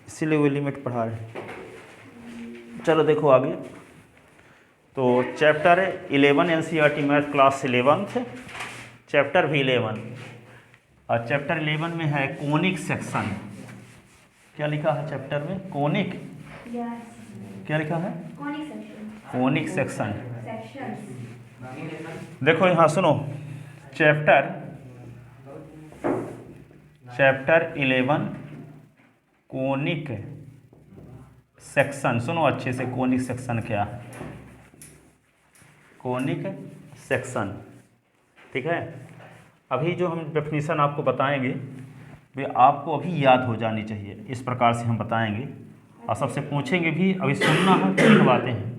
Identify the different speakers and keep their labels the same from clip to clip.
Speaker 1: इसीलिए वो लिमिट पढ़ा रहे। चलो देखो आगे। तो chapter 11 NCERT math class 11th, chapter भी 11 और चैप्टर 11 में है कोनिक सेक्शन। क्या लिखा है चैप्टर में? कोनिक। क्या लिखा है? Conic section. देखो यहाँ सुनो, चैप्टर 11 कोनिक सेक्शन। सुनो अच्छे से, कोनिक सेक्शन क्या है? कोनिक सेक्शन, ठीक है। अभी जो हम डेफिनेशन आपको बताएंगे वे आपको अभी याद हो जानी चाहिए, इस प्रकार से हम बताएंगे और सबसे पूछेंगे भी। अभी सुनना है, कुछ बातें हैं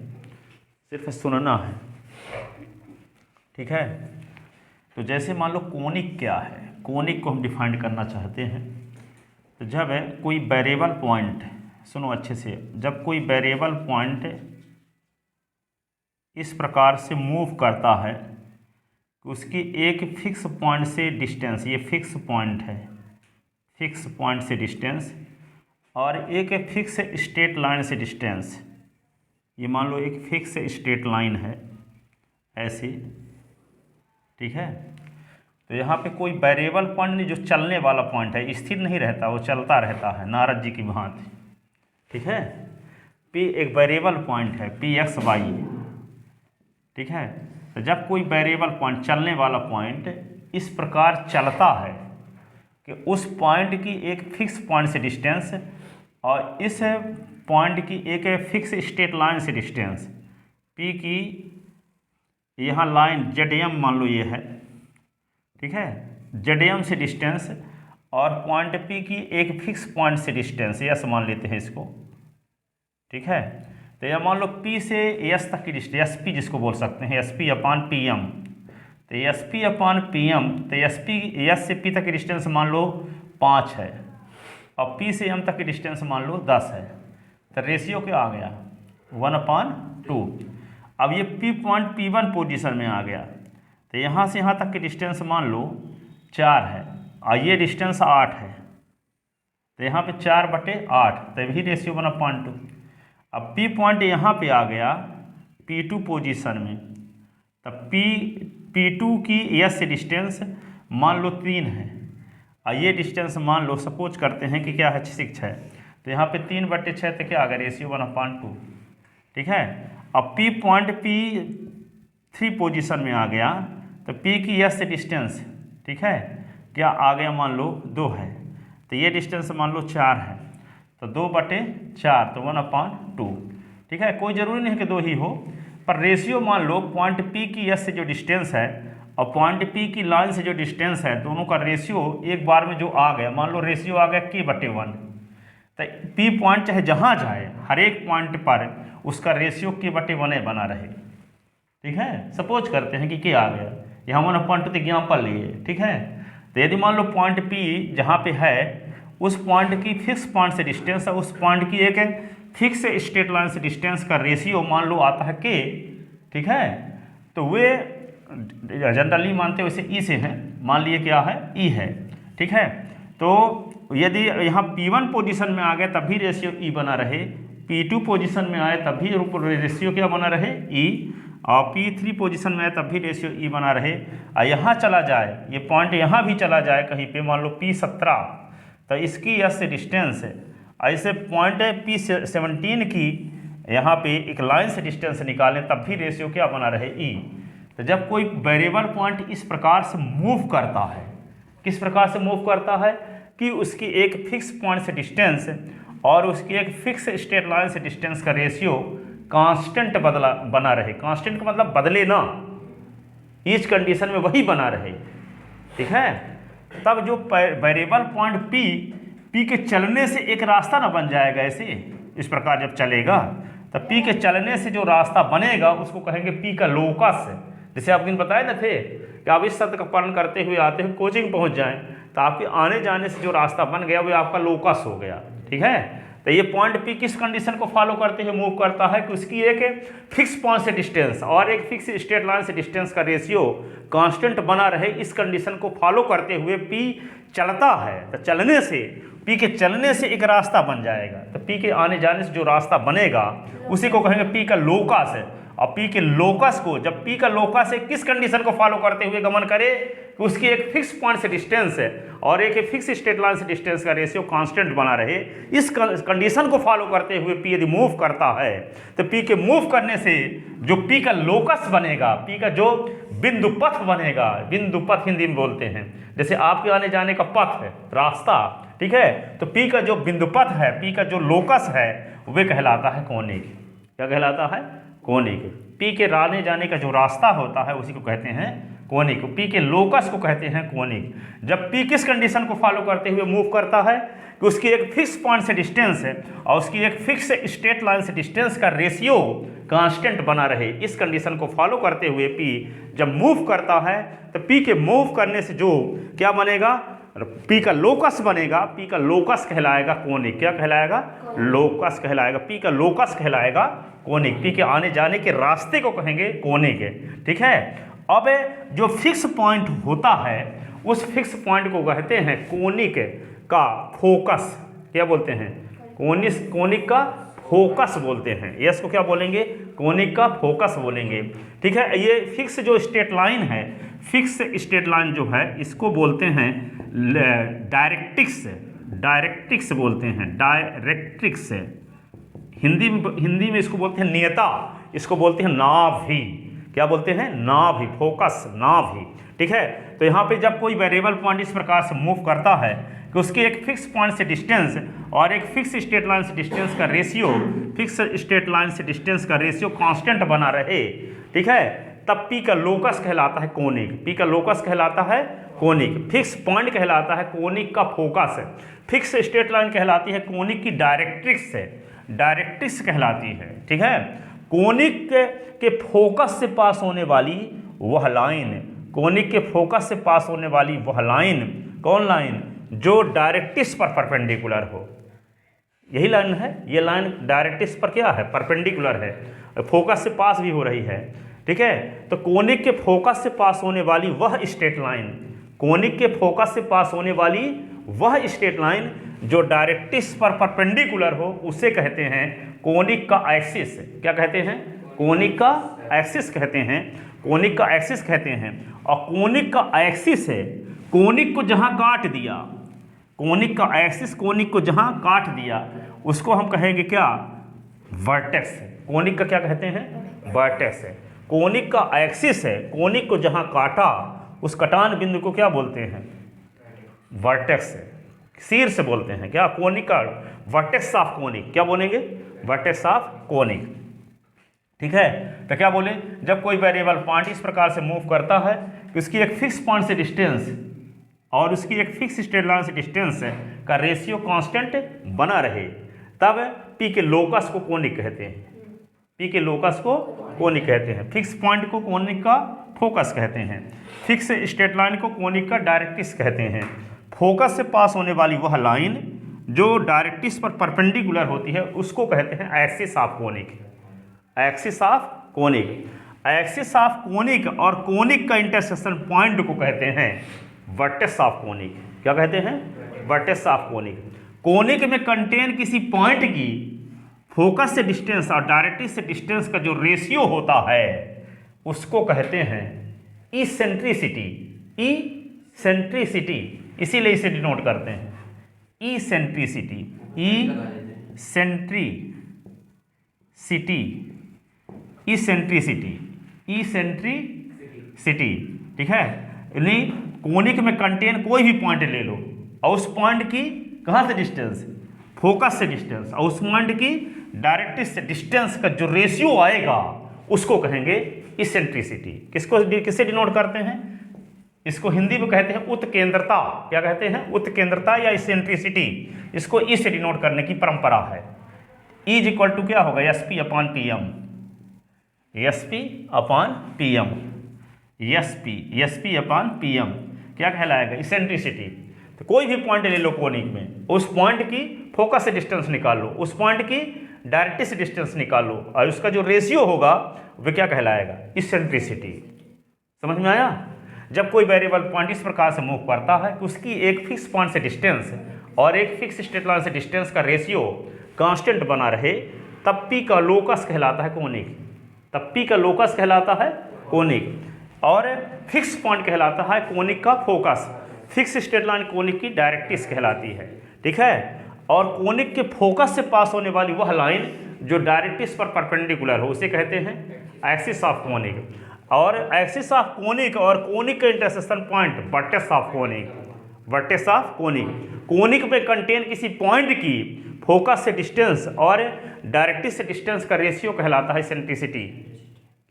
Speaker 1: सिर्फ सुनना है, ठीक है। तो जैसे मान लो कोनिक क्या है, कोनिक को हम डिफाइन करना चाहते हैं। तो जब कोई वेरिएबल पॉइंट, सुनो अच्छे से, जब कोई वेरिएबल पॉइंट इस प्रकार से मूव करता है कि उसकी एक फिक्स पॉइंट से डिस्टेंस, ये फिक्स पॉइंट है, फिक्स पॉइंट से डिस्टेंस, और एक फिक्स स्ट्रेट लाइन से डिस्टेंस, ये मान लो एक फिक्स स्ट्रेट लाइन है ऐसी, ठीक है। तो यहाँ पे कोई वेरिएबल पॉइंट नहीं, जो चलने वाला पॉइंट है, स्थिर नहीं रहता, वो चलता रहता है नारद जी की भांति, ठीक है। P एक वेरिएबल पॉइंट है, PXY, ठीक है। तो जब कोई वेरिएबल पॉइंट, चलने वाला पॉइंट इस प्रकार चलता है कि उस पॉइंट की एक फिक्स पॉइंट से डिस्टेंस और इस पॉइंट की एक फिक्स स्ट्रेट लाइन से डिस्टेंस, P की यहाँ लाइन ZM मान लो ये है, ठीक है, ZM से डिस्टेंस और पॉइंट P की एक फिक्स पॉइंट से डिस्टेंस, यस मान लेते हैं इसको, ठीक है। तो यह मान लो P से S तक की डिस्टेंस, SP जिसको बोल सकते हैं, SP/PM। तो SP/PM, तो S से P तक की डिस्टेंस मान लो 5 है और P से M तक की डिस्टेंस मान लो 10 है। तो रेशियो क्या आ गया? 1/2। अब ये P पॉइंट P1 पोजीशन में आ गया, तो यहाँ से यहाँ तक की डिस्टेंस मान लो 4 है और ये डिस्टेंस 8 है, तो यहाँ पे 4/8, तभी रेशियो 1/2। अब P पॉइंट यहाँ पे आ गया P2 पोजीशन में, तब P2 की S से डिस्टेंस मान लो 3 है और ये डिस्टेंस मान लो सपोज करते हैं कि क्या है, 6 है। तो यहाँ पे 3/6, तो क्या आ गया? रेशियो 1/2, ठीक है। अब P पॉइंट P3 पोजीशन में आ गया, तो P की S से डिस्टेंस, ठीक है, क्या आ गया? मान लो 2 है, तो ये डिस्टेंस मान लो 4 है, तो 2/4, तो 1/2, ठीक है। कोई ज़रूरी नहीं कि 2 ही हो, पर रेशियो मान लो पॉइंट P की S से जो डिस्टेंस है और पॉइंट P की लाइन से जो डिस्टेंस है, दोनों का रेशियो एक बार में जो आ गया, मान लो रेशियो आ गया K/1। तो P पॉइंट चाहे जहाँ जाए, हर एक पॉइंट पर उसका रेशियो K/1 बना रहे, ठीक है। सपोज करते हैं कि K आ गया, यहाँ 1/2 एग्जाम्पल लिए, ठीक है। तो यदि मान लो पॉइंट P जहाँ पे है, उस पॉइंट की फिक्स पॉइंट से डिस्टेंस है, उस पॉइंट की एक फिक्स स्ट्रेट लाइन से डिस्टेंस का रेशियो मान लो आता है K, ठीक है। तो वे जनरली मानते हैं वैसे E से हैं, मान लिए क्या है? E है, ठीक है। तो यदि यहाँ P1 पोजीशन में आ गए तब भी रेशियो E बना रहे, P2 पोजीशन में आए तब भी रेशियो क्या बना रहे? E, और P3 पोजीशन में आए तब भी रेशियो E बना रहे। और यहाँ चला जाए, ये पॉइंट यहाँ भी चला जाए कहीं पे, मान लो P17, तो इसकी S से डिस्टेंस है, ऐसे पॉइंट P17 की यहाँ पे एक लाइन से डिस्टेंस निकालें तब भी रेशियो क्या बना रहे? E। तो जब कोई वेरिएबल पॉइंट इस प्रकार से मूव करता है, किस प्रकार से मूव करता है कि उसकी एक फिक्स पॉइंट से डिस्टेंस और उसकी एक फिक्स स्ट्रेट लाइन से डिस्टेंस का रेशियो कांस्टेंट बना रहे। कांस्टेंट का मतलब बदले ना, ईच कंडीशन में वही बना रहे, ठीक है। तब जो वेरिएबल पॉइंट P के चलने से एक रास्ता ना बन जाएगा ऐसे, इस प्रकार जब चलेगा तब P के चलने से जो रास्ता बनेगा उसको कहेंगे P का लोकस। जैसे आप दिन बताए ना थे कि आप इस शब्द का पालन करते हुए आते हुए कोचिंग पहुंच जाएं, तो आपके आने जाने से जो रास्ता बन गया वो आपका लोकस हो गया, ठीक है। तो ये पॉइंट P किस कंडीशन को फॉलो करते हुए मूव करता है कि उसकी एक फिक्स पॉइंट से डिस्टेंस और एक फिक्स स्ट्रेट लाइन से डिस्टेंस का रेशियो कांस्टेंट बना रहे। इस कंडीशन को फॉलो करते हुए P चलता है तो चलने से, पी के चलने से एक रास्ता बन जाएगा, तो पी के आने जाने से जो रास्ता बनेगा उसी को कहेंगे पी का लोकस है। और पी के लोकस को, जब पी का लोकस है किस कंडीशन को फॉलो करते हुए गमन करे कि उसकी एक फिक्स पॉइंट से डिस्टेंस है और एक फिक्स स्ट्रेट लाइन से डिस्टेंस का रेशियो कांस्टेंट बना रहे, इस कंडीशन को फॉलो करते हुए पी यदि मूव करता है तो पी के मूव करने से जो पी का लोकस बनेगा, पी का जो बिंदु पथ बनेगा, बिंदु पथ हिंदी में बोलते हैं, जैसे आपके आने जाने का पथ है, रास्ता, ठीक है, तो पी का जो बिंदु पथ है, पी का जो लोकस है वे कहलाता है कोनिक। क्या कहलाता है? कोनिक। पी के आने जाने का जो रास्ता होता है उसी को कहते हैं कोनिक। पी के लोकस को कहते हैं कोनिक। जब पी किस कंडीशन को फॉलो करते हुए मूव करता है कि उसकी एक फिक्स पॉइंट से डिस्टेंस है और उसकी एक फिक्स स्ट्रेट लाइन से डिस्टेंस का रेशियो कांस्टेंट बना रहे, इस कंडीशन को फॉलो करते हुए पी जब मूव करता है तो पी के मूव करने से जो क्या बनेगा, पी का लोकस बनेगा, पी का लोकस कहलाएगा कोनिक। क्या कहलाएगा? लोकस कहलाएगा। पी का लोकस कहलाएगा कोनिक। पी के आने जाने के रास्ते को कहेंगे कोनिक, ठीक है। अब जो फिक्स पॉइंट होता है उस फिक्स पॉइंट को कहते हैं कोनिक का फोकस। क्या बोलते हैं? कोनिक का फोकस बोलते हैं। यस को क्या बोलेंगे? कोनिक का फोकस बोलेंगे, ठीक है। ये फिक्स जो स्ट्रेट लाइन है, फिक्स स्ट्रेट लाइन जो है इसको बोलते हैं डायरेक्ट्रिक्स, डायरेक्ट्रिक्स बोलते हैं, डायरेक्ट्रिक्स। हिंदी में इसको बोलते हैं नियता, इसको बोलते हैं नाभि। क्या बोलते हैं? नाभि, फोकस, नाभि, ठीक है। तो यहाँ पे जब कोई वेरिएबल पॉइंट इस प्रकार से मूव करता है कि उसकी एक फिक्स पॉइंट से डिस्टेंस और एक फिक्स स्ट्रेट लाइन से डिस्टेंस का रेशियो, फिक्स स्ट्रेट लाइन से डिस्टेंस का रेशियो कांस्टेंट बना रहे, ठीक है, तब पी का लोकस कहलाता है कोनिक। पी का लोकस कहलाता है कोनिक। फिक्स पॉइंट कहलाता है कोनिक का फोकस है। फिक्स स्ट्रेट लाइन कहलाती है कोनिक की डायरेक्ट्रिक्स है, डायरेक्ट्रिक्स कहलाती है, ठीक है। कोनिक के फोकस से पास होने वाली वह लाइन, कोनिक के फोकस से पास होने वाली वह लाइन, कौन लाइन? जो डायरेक्ट्रिक्स पर परपेंडिकुलर हो। यही लाइन है, ये लाइन डायरेक्ट्रिक्स पर क्या है? परपेंडिकुलर है, फोकस से पास भी हो रही है, ठीक है। तो कोनिक के फोकस से पास होने वाली वह स्ट्रेट लाइन, कोनिक के फोकस से पास होने वाली वह स्ट्रेट लाइन जो डायरेक्ट्रिक्स पर परपेंडिकुलर हो उसे कहते हैं कोनिक का एक्सिस। क्या कहते हैं? कोनिक का एक्सिस कहते हैं, कोनिक का एक्सिस कहते हैं। और कोनिक का एक्सिस है, कोनिक को जहां काट दिया, कोनिक का एक्सिस कोनिक को जहां काट दिया उसको हम कहेंगे क्या? वर्टेक्स। कोनिक का क्या कहते हैं? वर्टेक्स है। कोनिक का एक्सिस है, कोनिक को जहां काटा उस कटान बिंदु को क्या बोलते हैं? वर्टेक्स है, शीर्ष बोलते हैं। क्या? कोनिक का वर्टेक्स ऑफ कोनिक। क्या बोलेंगे? वर्टेक्स ऑफ कोनिक, ठीक है। तो क्या बोले? जब कोई वेरिएबल पॉइंट इस प्रकार से मूव करता है कि उसकी एक फिक्स पॉइंट से डिस्टेंस और उसकी एक फिक्स स्ट्रेट लाइन से डिस्टेंस का रेशियो कांस्टेंट बना रहे, तब पी के लोकस को कोनिक कहते हैं। पी के लोकस को कोनिक कहते हैं। फिक्स पॉइंट को कोनिक का फोकस कहते हैं, फिक्स स्ट्रेट लाइन को कोनिक का डायरेक्ट्रिक्स कहते हैं। फोकस से पास होने वाली वह लाइन जो डायरेक्ट्रिक्स पर परपेंडिकुलर होती है उसको कहते हैं axis of conic. Axis of conic, axis of conic और कोनिक का इंटरसेक्शन पॉइंट को कहते हैं वर्टेक्स ऑफ कोनिक। क्या कहते हैं? Vertex of conic. कोनिक में कंटेन किसी पॉइंट की फोकस से डिस्टेंस और डायरेक्ट्रिक्स से डिस्टेंस का जो रेशियो होता है उसको कहते हैं इसेंट्रिसिटी। इसेंट्रिसिटी, इसीलिए इसे डिनोट करते हैं इसेंट्रिसिटी। इसेंट्रिसिटी, इसेंट्रिसिटी, ठीक है। यानी कोनिक में कंटेन कोई भी पॉइंट ले लो और उस पॉइंट की कहाँ से डिस्टेंस? फोकस से डिस्टेंस, और उस पॉइंट की डायरेक्ट्रिक्स से डिस्टेंस का जो रेशियो आएगा उसको कहेंगे इसेंट्रिसिटी। किससे डिनोट करते हैं? इसको हिंदी में कहते हैं उत्केंद्रता। क्या कहते हैं? उत्केंद्रता या इसेंट्रिसिटी। इसको ई से डिनोट करने की परंपरा है। ई इज इक्वल टू क्या होगा? S P upon P M, S P upon P M, S P upon P M क्या कहलाएगा? इसेंट्रिसिटी। तो कोई भी पॉइंट ले लो कोनिक में, उस पॉइंट की फोकस से डिस्टेंस निकाल लो, उस पॉइंट की डायरेक्ट्रिक्स से डिस्टेंस निकाल लो और उसका जो रेशियो होगा वह क्या कहलाएगा? इसेंट्रिसिटी। समझ में आया? जब कोई वेरिएबल पॉइंट इस प्रकार से मूव करता है कि उसकी एक फिक्स पॉइंट से डिस्टेंस और एक फिक्स स्ट्रेट लाइन से डिस्टेंस का रेशियो कांस्टेंट बना रहे, तब पी का लोकस कहलाता है कोनिक। तब पी का लोकस कहलाता है कोनिक और फिक्स पॉइंट कहलाता है कोनिक का focus. Fix straight line conic की डायरेक्ट्रिक्स कहलाती है, ठीक है। और कोनिक के फोकस से पास होने वाली वह लाइन जो डायरेक्ट्रिक्स पर परपेंडिकुलर हो उसे कहते हैं एक्सिस ऑफ कोनिक। और एक्सिस ऑफ कोनिक और कोनिक का intersection point vertex of conic, vertex of conic. Conic में कंटेन किसी पॉइंट की फोकस से डिस्टेंस और डायरेक्ट्रिक्स से डिस्टेंस का रेशियो कहलाता है इसेंट्रिसिटी।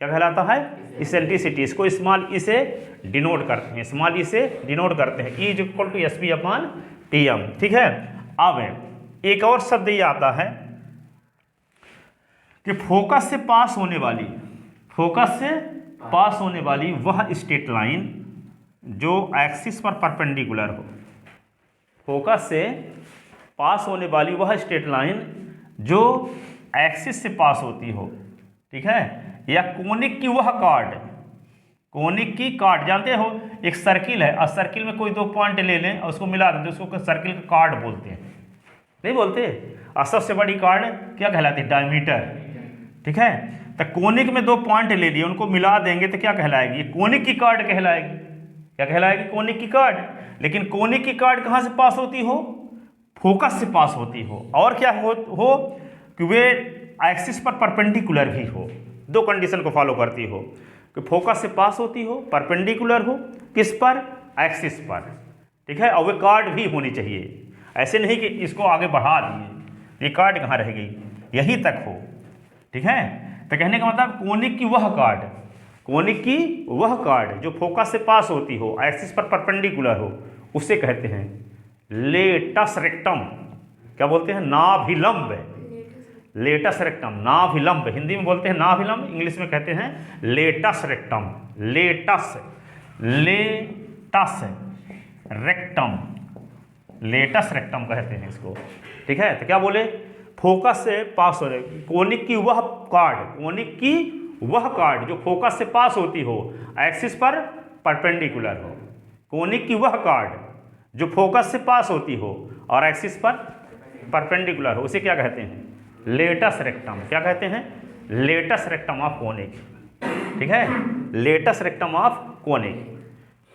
Speaker 1: क्या कहलाता है? इसेंट्रिसिटी। इसको स्मॉल ई से डिनोट करते हैं, स्मॉल ई से डिनोट करते हैं। E is equal to S P upon P M, ठीक है। अब एक और शब्द ये आता है कि फोकस से पास होने वाली, फोकस से पास होने वाली वह स्ट्रेट लाइन जो एक्सिस पर परपेंडिकुलर हो। फोकस से पास होने वाली वह स्ट्रेट लाइन जो एक्सिस से पास होती हो, ठीक है। या कोनिक की वह कार्ड, कोनिक की कार्ड, जानते हो एक सर्किल है और सर्किल में कोई दो पॉइंट ले लें और उसको मिला दें तो उसको सर्किल का कार्ड बोलते हैं, नहीं बोलते। और सबसे बड़ी कार्ड क्या कहलाती है? डायमीटर, ठीक है। तो कोनिक में दो पॉइंट ले लिए, उनको मिला देंगे तो क्या कहलाएगी? कोनिक की कार्ड कहलाएगी। क्या कहलाएगी? कोनिक की कार्ड। लेकिन कोनिक की कार्ड कहाँ से पास होती हो? फोकस से पास होती हो। और क्या हो कि वे एक्सिस पर परपेंडिकुलर भी हो। दो कंडीशन को फॉलो करती हो कि फोकस से पास होती हो, परपेंडिकुलर हो, किस पर? एक्सिस पर, ठीक है। और वे कार्ड भी होनी चाहिए। ऐसे नहीं कि इसको आगे बढ़ा दिए, ये कार्ड कहाँ रह गई, यहीं तक हो, ठीक है। तो कहने का मतलब कोनिक की वह कार्ड, कोनिक की वह कार्ड जो फोकस से पास होती हो, एक्सिस पर परपेंडिकुलर हो, उसे कहते हैं लेटस रेक्टम। क्या बोलते हैं? नाभिलंब। लेटस रेक्टम, नाभिलंब। हिंदी में बोलते हैं नाभिलंब, इंग्लिश में कहते हैं latus rectum. Latus, latus rectum, latus rectum कहते हैं इसको, ठीक है। तो क्या बोले? फोकस से पास हो रहे, कोनिक की वह कार्ड, कोनिक की वह कार्ड जो फोकस से पास होती हो, एक्सिस पर परपेंडिकुलर हो। कोनिक की वह कार्ड जो फोकस से पास होती हो और एक्सिस पर परपेंडिकुलर हो, उसे क्या कहते हैं? Latus rectum. क्या कहते हैं? लेटस रेक्टम ऑफ कोनिक, ठीक है। Latus rectum of conic.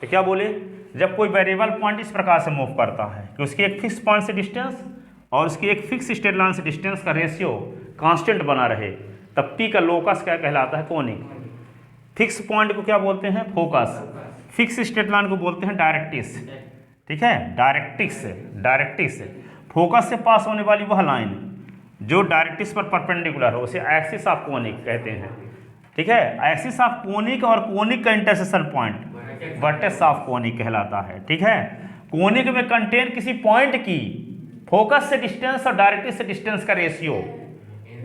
Speaker 1: तो क्या बोले? जब कोई वेरिएबल पॉइंट इस प्रकार से मूव करता है कि उसकी एक फिक्स पॉइंट से डिस्टेंस और उसकी एक फिक्स स्ट्रेट लाइन से डिस्टेंस का रेशियो कांस्टेंट बना रहे, तब पी का लोकस क्या कहलाता है? कोनिक। फिक्स पॉइंट को क्या बोलते हैं? फोकस। फिक्स स्ट्रेट लाइन को बोलते हैं डायरेक्ट्रिक्स, ठीक है। Directrix, directrix. फोकस से पास होने वाली वह लाइन जो डायरेक्ट्रिक्स पर परपेंडिकुलर हो उसे एक्सिस ऑफ कोनिक कहते हैं, ठीक है। एक्सिस ऑफ कोनिक और कोनिक का intersection point vertex of conic कहलाता है, ठीक है। कोनिक में कंटेन किसी पॉइंट की फोकस से डिस्टेंस और डायरेक्ट्रिक्स से डिस्टेंस का रेशियो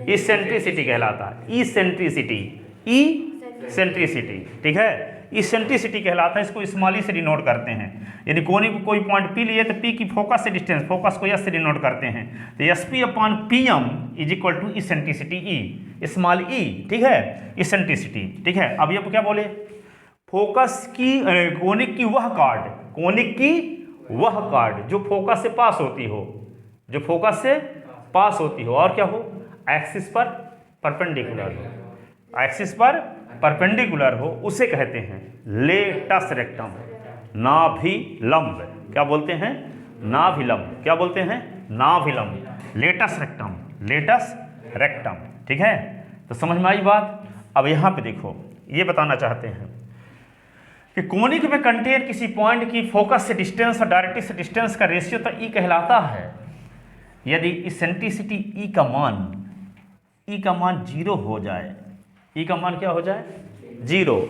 Speaker 1: इसेंट्रिसिटी कहलाता है। इसेंट्रिसिटी, इसेंट्रिसिटी, ठीक है। इसेंट्रिसिटी कहलाता है। इसको स्मॉली से डिनोट करते हैं। यदि कोनिक को कोई पॉइंट पी लिए तो पी की फोकस से डिस्टेंस, फोकस को एस से डिनोट करते हैं। तो S P upon P M is equal to eccentricity E, small E, ठीक है। इसेंट्रिसिटी, ठीक है। अब ये क्या बोले? फोकस की, कोनिक की वह कार्ड, कोनिक की वह कार्ड जो फोकस से पास होती हो, जो फोकस से पास होती हो और क्या हो? एक्सिस पर परपेंडिकुलर हो, एक्सिस पर परपेंडिकुलर हो, उसे कहते हैं लेटस रेक्टम, नाभिलंब। क्या बोलते हैं? नाभिलंब। क्या बोलते हैं? नाभिलंब। लेटस रेक्टम, लेटस रेक्टम, ठीक है। तो समझ में आई बात? अब यहाँ पे देखो, ये बताना चाहते हैं कि कोनिक में कंटेन किसी पॉइंट की फोकस से डिस्टेंस और डायरेक्ट्रिक्स से डिस्टेंस का रेशियो तो ई कहलाता है। यदि इसेंट्रिसिटी ई का मान 0 हो जाए, ई का मान क्या हो जाए? 0,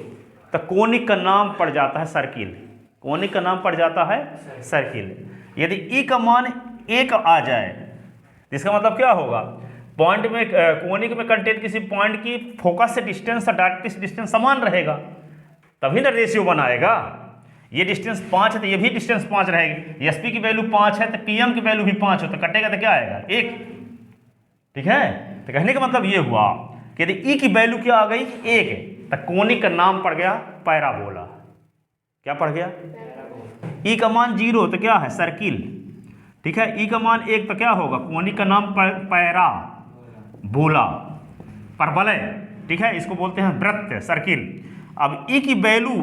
Speaker 1: तो कोनिक का नाम पड़ जाता है सर्किल। कोनिक का नाम पड़ जाता है सर्किल। यदि ई का मान 1 आ जाए, इसका मतलब क्या होगा? पॉइंट में, कोनिक में कंटेन किसी पॉइंट की फोकस से डिस्टेंस और डायरेक्ट्रिक्स से डिस्टेंस समान रहेगा, तभी ना रेशियो बनाएगा। ये डिस्टेंस 5 है तो ये भी डिस्टेंस 5 रहेगी। एस पी की वैल्यू 5 है तो पी एम की वैल्यू भी 5 हो, तो कटेगा तो क्या आएगा? 1, ठीक है। तो कहने का मतलब ये हुआ कि यदि ई की वैल्यू क्या आ गई? 1, तो कोनिक का नाम पड़ गया पैराबोला। क्या पड़ गया, ई का मान 0 तो क्या है, सर्किल। ठीक है, ई का मान 1 तो क्या होगा, कोनिक का नाम पैरा बोला, परवलय। ठीक है, इसको बोलते हैं वृत्त, सर्किल। अब ई की वैल्यू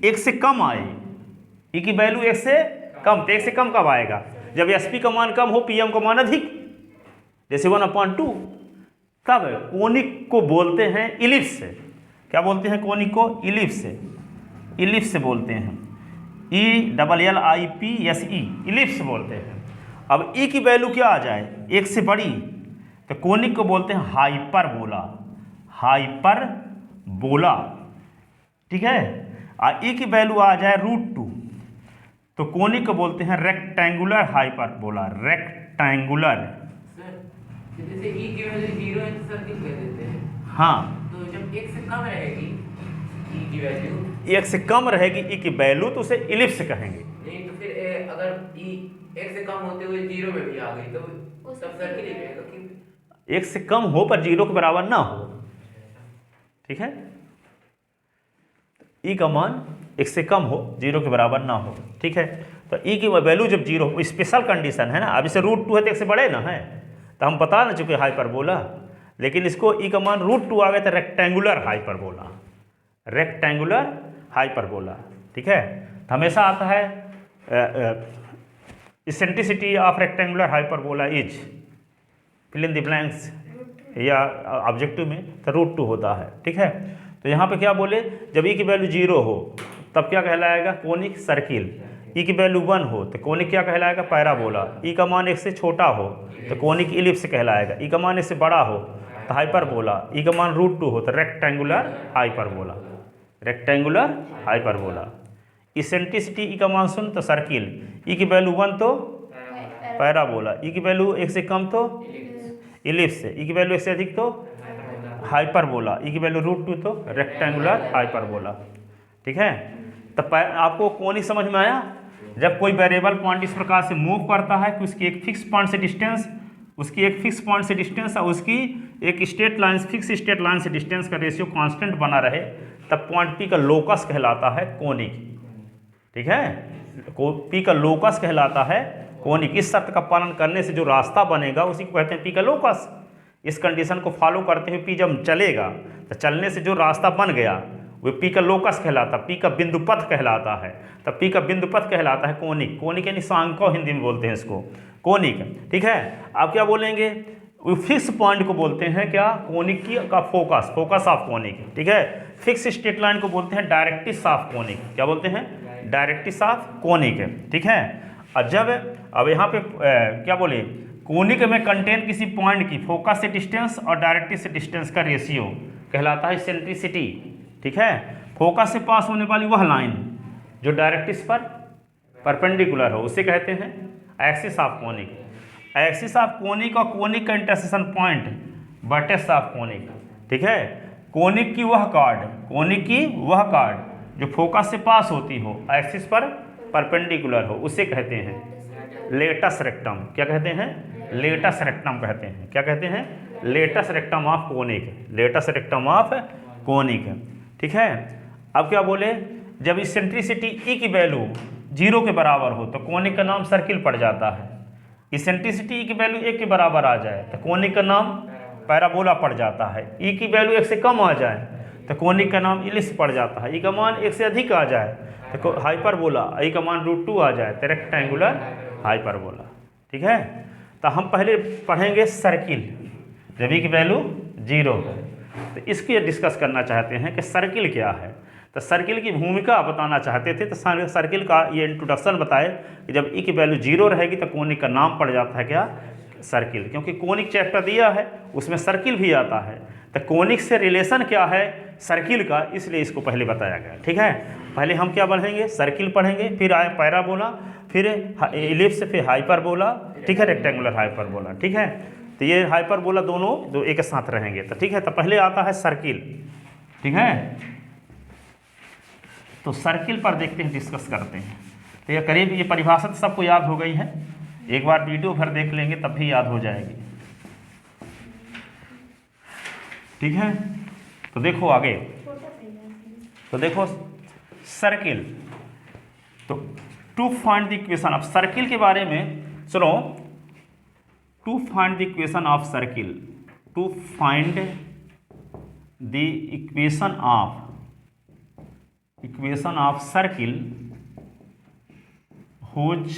Speaker 1: 1 से कम आए, ई की वैल्यू 1 से कम, तो 1 से कम कब आएगा, जब एसपी का मान कम हो, पीएम का मान अधिक, जैसे 1/2, तब कोनिक को बोलते हैं इलिप्स। क्या बोलते हैं कोनिक को, इलिप्स, इलिप्स से बोलते हैं, ELLIPSE, इलिप्स बोलते हैं। अब ई की वैल्यू क्या आ जाए, 1 से बड़ी, तो कोनिक को बोलते हैं हाइपरबोला, हाइपरबोला। ठीक है, और ई की वैल्यू आ जाए √2, तो कोनिक को बोलते हैं रेक्टेंगुलर हाइपरबोला, रेक्टेंगुलर।
Speaker 2: जैसे ई की वैल्यू 0 है तो सर्किल कह देते हैं।
Speaker 1: हाँ,
Speaker 2: तो जब 1 से कम रहेगी ई की वैल्यू,
Speaker 1: 1 से कम रहेगी ई की वैल्यू, तो उसे इलिप्स कहेंगे।
Speaker 2: नहीं तो फिर अगर ई 1 से कम होते हुए 0 में भी आ गई तो सब सर्किल ही रहेगा कि
Speaker 1: 1 से कम हो पर 0 के बराबर ना हो। ठीक है, ई का मान 1 से कम हो, 0 के बराबर ना हो। ठीक है, तो ई की वैल्यू जब 0, स्पेशल कंडीशन है ना। अब इसे √2 है तो 1 से बड़े ना है, तो हम बता ना चुके हाइपरबोला, लेकिन इसको ई का मान √2 आ गया तो रेक्टेंगुलर हाइपरबोला, रेक्टेंगुलर हाइपरबोला। ठीक है, तो हमेशा आता है eccentricity of rectangular hyperbola is, fill in the blanks, या ऑब्जेक्टिव में तो √2 होता है। ठीक है, तो यहाँ पे क्या बोले, जब ई की वैल्यू 0 हो तब क्या कहलाएगा, कोनिक सर्किल। ई की वैल्यू 1 हो तो कोनिक क्या कहलाएगा, पैराबोला। ई का मान 1 से छोटा हो तो कोनिक इलिप्स कहलाएगा। ई का मान 1 से बड़ा हो तो हाइपरबोला। ई का मान √2 हो तो rectangular hyperbola, rectangular hyperbola. Eccentricity E का मान 0 तो सर्किल, ई की वैल्यू 1 तो पैराबोला, ई की वैल्यू 1 से कम तो इलिप्स, ई की वैल्यू 1 से अधिक तो हाइपरबोला, ई की वैल्यू √2 तो रेक्टेंगुलर हाइपरबोला। ठीक है, तो आपको कोनिक समझ में आया। जब कोई वेरिएबल पॉइंट इस प्रकार से मूव करता है कि उसकी एक फिक्स पॉइंट से डिस्टेंस, उसकी एक फिक्स पॉइंट से डिस्टेंस और उसकी एक straight line, fix straight line से डिस्टेंस का रेशियो कांस्टेंट बना रहे, तब पॉइंट पी का लोकस कहलाता है कोनिक। ठीक है, पी का लोकस कहलाता है कोनिक। इस शर्त का पालन करने से जो रास्ता बनेगा उसी को कहते हैं पी का लोकस। इस कंडीशन को फॉलो करते हुए पी जब चलेगा तो चलने से जो रास्ता बन गया वो पी का लोकस कहलाता, पी का बिंदुपथ कहलाता है। तब पी का बिंदुपथ कहलाता है कोनिक। कोनिक यानी सांको हिंदी में बोलते हैं इसको, कोनिक। ठीक है, आप क्या बोलेंगे, वो फिक्स पॉइंट को बोलते हैं क्या, कोनिक की का फोकस, फोकस ऑफ कोनिक। ठीक है, फिक्स स्ट्रेट लाइन को बोलते हैं डायरेक्ट्रिक्स ऑफ कोनिक। क्या बोलते हैं, डायरेक्ट्रिक्स ऑफ कोनिक। ठीक है, और जब अब यहाँ पे क्या बोले, कोनिक में कंटेन किसी पॉइंट की फोकस से डिस्टेंस और डायरेक्ट्रिक्स से डिस्टेंस का रेशियो कहलाता है सेंट्रिसिटी। ठीक है, फोकस से पास होने वाली वह लाइन जो डायरेक्ट्रिक्स पर परपेंडिकुलर हो उसे कहते हैं axis of conic. Axis of conic और कोनिक का intersection point vertex of conic. ठीक है, कोनिक की वह कार्ड, कोनिक की वह कार्ड जो फोकस से पास होती हो, एक्सिस पर परपेंडिकुलर हो, उसे कहते हैं लेटस रेक्टम। क्या कहते हैं, लेटस रेक्टम कहते हैं। क्या कहते हैं, latus rectum of conic, latus rectum of conic. ठीक है, अब क्या बोले, जब इसेंट्रिसिटी ई की वैल्यू 0 के बराबर हो तो कोनिक का नाम सर्किल पड़ जाता है। इसेंट्रिसिटी ई की वैल्यू 1 के बराबर आ जाए तो कोनिक का नाम पैराबोला पड़ जाता है। ई की वैल्यू 1 से कम आ जाए तो कोनिक का नाम इलिप्स पड़ जाता है। ई का मान 1 से अधिक आ जाए तो हाइपरबोला, ई का मान √2 आ जाए तो रेक्टेंगुलर हाइपरबोला। ठीक है, तो हम पहले पढ़ेंगे सर्किल, जब ई की वैल्यू 0 हो। तो इसकी डिस्कस करना चाहते हैं कि सर्किल क्या है। तो सर्किल की भूमिका बताना चाहते थे, तो सर्किल का ये इंट्रोडक्शन बताए कि जब ई की वैल्यू 0 रहेगी तो कोनिक का नाम पड़ जाता है क्या, सर्किल। क्योंकि कोनिक चैप्टर दिया है उसमें सर्किल भी आता है, तो कोनिक से रिलेशन क्या है सर्किल का, इसलिए इसको पहले बताया गया। ठीक है, पहले हम क्या पढ़ेंगे, सर्किल पढ़ेंगे, फिर आए पैराबोला, फिर इलिप्स, फिर हाइपरबोला। ठीक है, रेक्टेंगुलर हाइपरबोला। ठीक है, तो ये हाइपरबोला दोनों एक साथ रहेंगे। तो ठीक है, तो पहले आता है सर्किल। ठीक है, तो सर्किल पर देखते हैं, डिस्कस करते हैं। तो ये करीब ये परिभाषा सबको याद हो गई है, एक बार वीडियो भर देख लेंगे तब भी याद हो जाएगी। ठीक है, तो देखो आगे, तो देखो सर्किल, तो to find the equation of circle के बारे में सुनो, to find the equation of circle, to find the equation of circle whose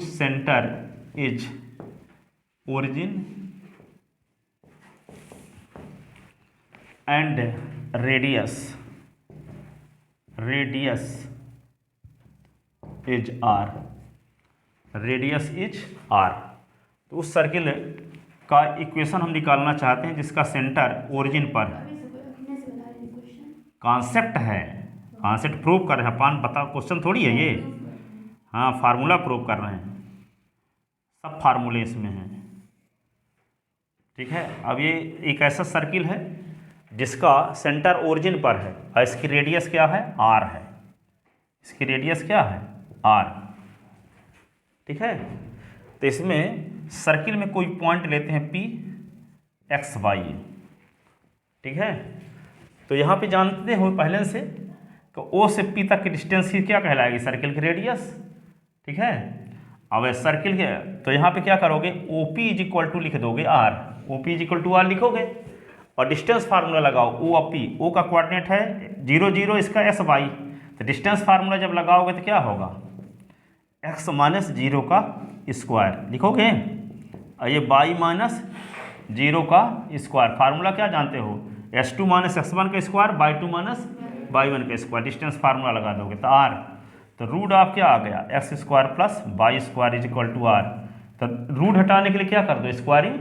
Speaker 1: center is origin and radius is r, radius is r। तो उस सर्किल का equation हम निकालना चाहते हैं जिसका सेंटर ओरिजिन पर, कॉन्सेप्ट है, कॉन्सेप्ट प्रूव कर रहे हैं अपन, बता क्वेश्चन थोड़ी है ये, हाँ फार्मूला प्रूव कर रहे हैं, सब फार्मूले इसमें हैं, ठीक है। अब ये एक ऐसा सर्किल है जिसका सेंटर ओरिजिन पर है और इसकी रेडियस क्या है, r है, इसकी रेडियस क्या है, r, ठीक है। तो इसमें सर्किल में कोई पॉइंट लेते हैं P x y, ठीक है। तो यहाँ पे जानते हो पहले से कि O से P तक की डिस्टेंस ही क्या कहलाएगी, सर्किल की रेडियस, ठीक है। अब सर्किल के तो यहाँ पे क्या करोगे, OP इज इक्वल टू लिख दोगे R, OP is equal to R लिखोगे और डिस्टेंस फार्मूला लगाओ O और P, O का कोऑर्डिनेट है 0 0, इसका S y, तो डिस्टेंस फार्मूला जब लगाओगे तो क्या होगा, x माइनस 0 का स्क्वायर लिखोगे और ये y माइनस 0 का स्क्वायर, फार्मूला क्या जानते हो, s2 माइनस x1 का स्क्वायर, y2 माइनस y1 का स्क्वायर, डिस्टेंस फार्मूला लगा दोगे तो r, तो रूट ऑफ क्या आ गया, x square plus Y square is equal to r। तो रूट हटाने के लिए क्या कर दो, स्क्वायरिंग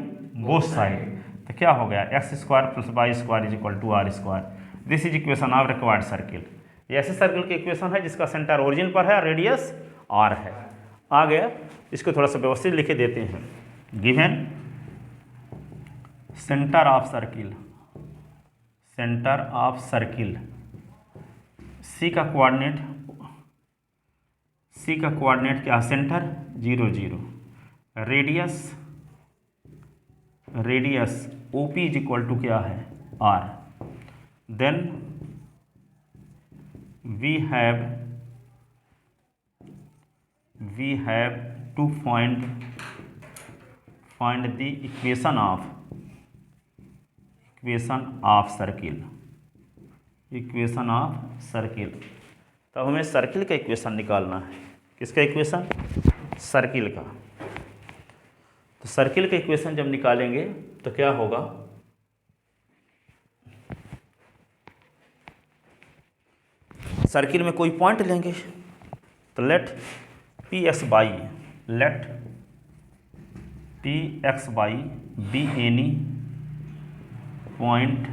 Speaker 1: बोथ साइड, तो क्या हो गया, x square plus Y square is equal to r square. This is equation of required circle. ये ऐसे सर्किल की इक्वेशन है जिसका सेंटर ओरिजिन पर है, रेडियस r है। आ गया, इसको थोड़ा सा व्यवस्थित लिखे देते हैं। Given centre of circle, centre of circle, C का कोऑर्डिनेट क्या, centre 0 0, radius OP is equal to क्या है, r। Then we have to find the equation of circle, तो हमें सर्किल का इक्वेशन निकालना है। किसका इक्वेशन, सर्किल का। तो सर्किल का इक्वेशन जब निकालेंगे तो क्या होगा, सर्किल में कोई पॉइंट लेंगे तो let P x y be any point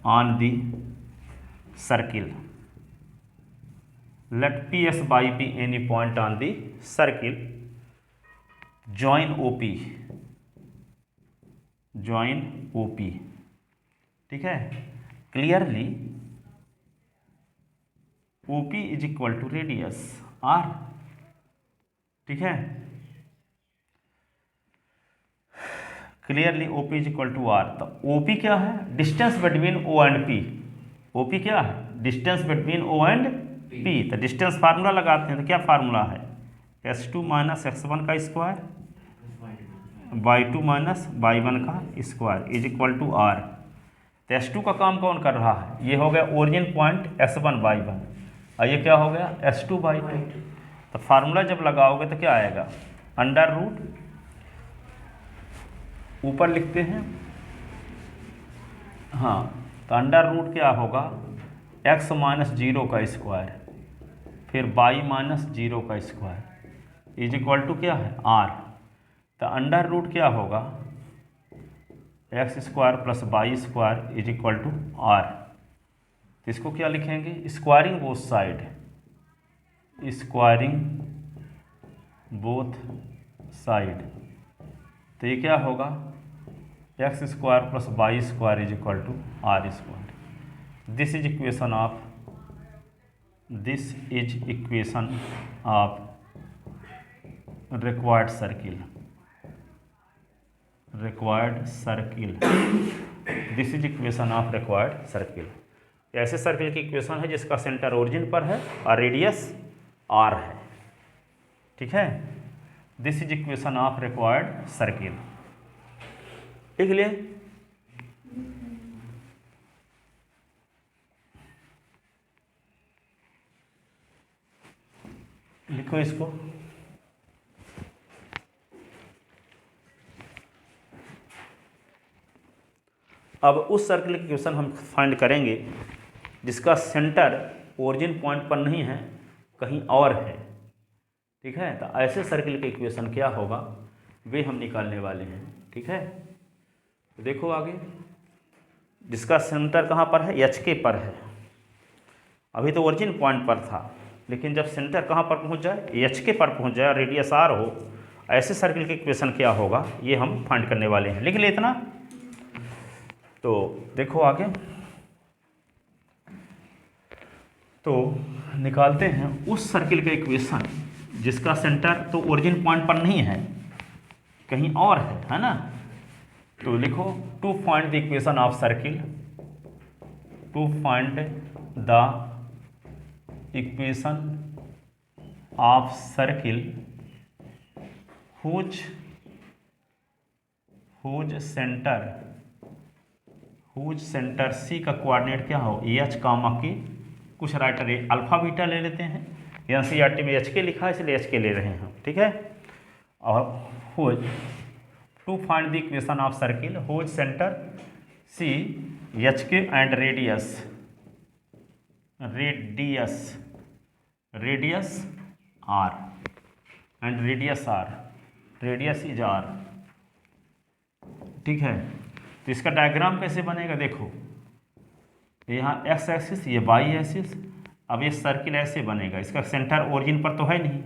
Speaker 1: on the circle, let P x y be any point on the circle, join OP, ठीक है। Clearly OP is equal to radius r, ठीक है। Clearly OP is equal to r। तो OP क्या है, distance between O and P, OP क्या है, distance between O and P। तो डिस्टेंस फार्मूला लगाते हैं तो क्या फार्मूला है, s2 माइनस x1 का स्क्वायर, y2 माइनस y1 का square is equal to r। तो s2 का काम कौन कर रहा है, ये हो गया ओरिजिन पॉइंट s1 y1 और ये क्या हो गया s2 y2। तो फार्मूला जब लगाओगे तो क्या आएगा, अंडर रूट, ऊपर लिखते हैं, हाँ, तो अंडर रूट क्या होगा, x माइनस 0 का स्क्वायर फिर y माइनस 0 का स्क्वायर इज इक्वल टू क्या है, r। तो अंडर रूट क्या होगा, x square plus Y square is equal to r। तो इसको क्या लिखेंगे, स्क्वायरिंग बोथ साइड, तो ये क्या होगा, x square plus Y square is equal to r square. This is equation of required circle, this is equation of required circle. ऐसे circle की इक्वेशन है जिसका सेंटर ओरिजिन पर है और रेडियस r है। ठीक है, this is equation of required circle. लिख लिए। लिखो इसको। अब उस सर्किल की इक्वेशन हम फाइंड करेंगे जिसका सेंटर ओरिजिन पॉइंट पर नहीं है, कहीं और है। ठीक है, तो ऐसे सर्किल की इक्वेशन क्या होगा वे हम निकालने वाले हैं। ठीक है, तो देखो आगे, जिसका सेंटर कहाँ पर है, एच के पर है। अभी तो ओरिजिन पॉइंट पर था, लेकिन जब सेंटर कहाँ पर पहुँच जाए, एच के पर पहुँच जाए, रेडियस आर हो, ऐसे सर्किल की इक्वेशन क्या होगा ये हम फाइंड करने वाले हैं। लिख ले इतना। तो देखो आगे, तो निकालते हैं उस सर्किल का इक्वेशन जिसका सेंटर तो ओरिजिन पॉइंट पर नहीं है, कहीं और है ना। तो लिखो, to find the equation of circle, to find the equation of circle whose centre C का कोऑर्डिनेट क्या हो, एच कामा के, कुछ राइटर अल्फा बीटा ले लेते हैं, एनसीईआरटी में एच के लिखा है इसलिए एच के ले रहे हैं। ठीक है, और whose, to find the equation of circle whose centre C H K and radius R and radius is R. ठीक है, तो इसका डायग्राम कैसे बनेगा, देखो यहाँ एक्स एक्सिस, ये वाई एक्सिस। अब ये सर्किल ऐसे बनेगा, इसका सेंटर ओरिजिन पर तो है नहीं,